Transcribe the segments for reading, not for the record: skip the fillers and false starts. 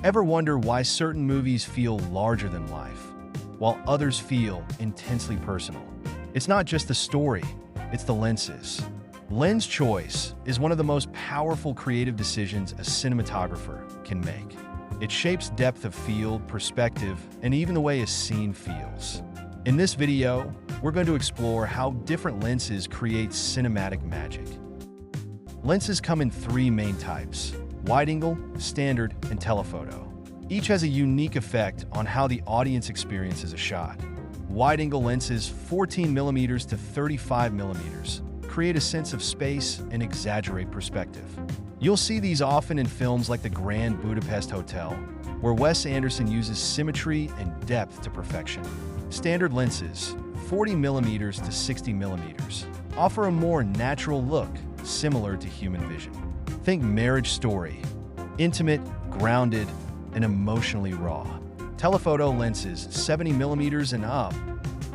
Ever wonder why certain movies feel larger than life, while others feel intensely personal? It's not just the story, it's the lenses. Lens choice is one of the most powerful creative decisions a cinematographer can make. It shapes depth of field, perspective, and even the way a scene feels. In this video, we're going to explore how different lenses create cinematic magic. Lenses come in three main types: wide-angle, standard, and telephoto. Each has a unique effect on how the audience experiences a shot. Wide-angle lenses, 14mm to 35mm, create a sense of space and exaggerate perspective. You'll see these often in films like The Grand Budapest Hotel, where Wes Anderson uses symmetry and depth to perfection. Standard lenses, 40mm to 60mm, offer a more natural look, similar to human vision. Think Marriage Story, intimate, grounded, and emotionally raw. Telephoto lenses, 70mm and up,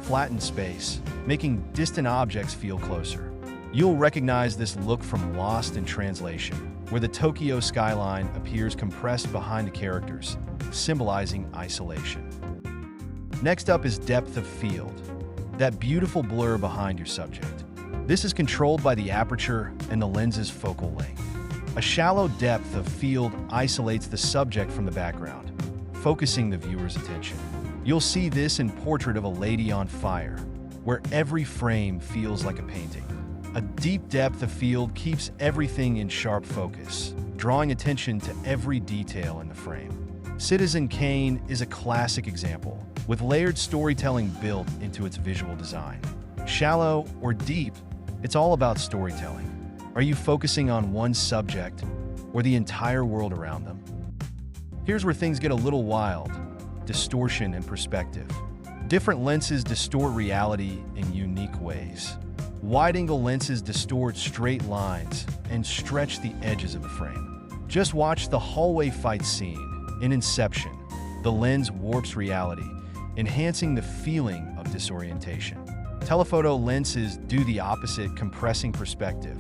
flatten space, making distant objects feel closer. You'll recognize this look from Lost in Translation, where the Tokyo skyline appears compressed behind the characters, symbolizing isolation. Next up is depth of field, that beautiful blur behind your subject. This is controlled by the aperture and the lens's focal length. A shallow depth of field isolates the subject from the background, focusing the viewer's attention. You'll see this in Portrait of a Lady on Fire, where every frame feels like a painting. A deep depth of field keeps everything in sharp focus, drawing attention to every detail in the frame. Citizen Kane is a classic example, with layered storytelling built into its visual design. Shallow or deep, it's all about storytelling. Are you focusing on one subject or the entire world around them? Here's where things get a little wild: distortion and perspective. Different lenses distort reality in unique ways. Wide-angle lenses distort straight lines and stretch the edges of a frame. Just watch the hallway fight scene in Inception. The lens warps reality, enhancing the feeling of disorientation. Telephoto lenses do the opposite, compressing perspective.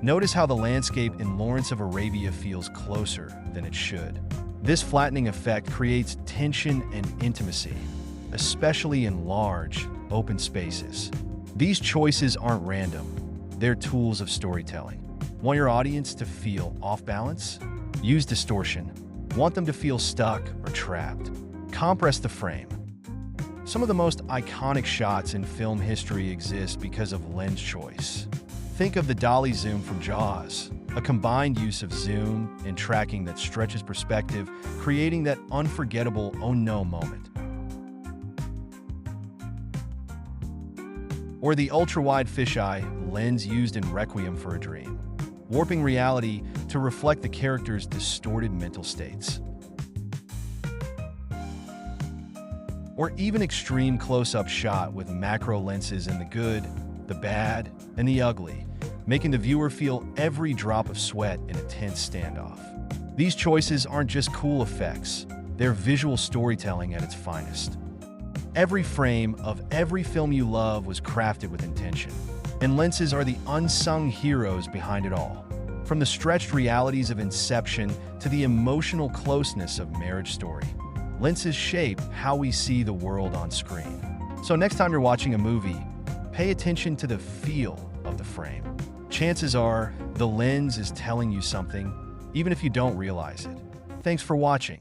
Notice how the landscape in Lawrence of Arabia feels closer than it should. This flattening effect creates tension and intimacy, especially in large, open spaces. These choices aren't random, they're tools of storytelling. Want your audience to feel off balance? Use distortion. Want them to feel stuck or trapped? Compress the frame. Some of the most iconic shots in film history exist because of lens choice. Think of the dolly zoom from Jaws, a combined use of zoom and tracking that stretches perspective, creating that unforgettable "oh no" moment. Or the ultra-wide fisheye lens used in Requiem for a Dream, warping reality to reflect the character's distorted mental states. Or even extreme close-up shot with macro lenses in the good, the bad, and the ugly, making the viewer feel every drop of sweat in a tense standoff. These choices aren't just cool effects, they're visual storytelling at its finest. Every frame of every film you love was crafted with intention, and lenses are the unsung heroes behind it all. From the stretched realities of Inception to the emotional closeness of Marriage Story, lenses shape how we see the world on screen. So next time you're watching a movie, pay attention to the feel of the frame. Chances are the lens is telling you something, even if you don't realize it. Thanks for watching.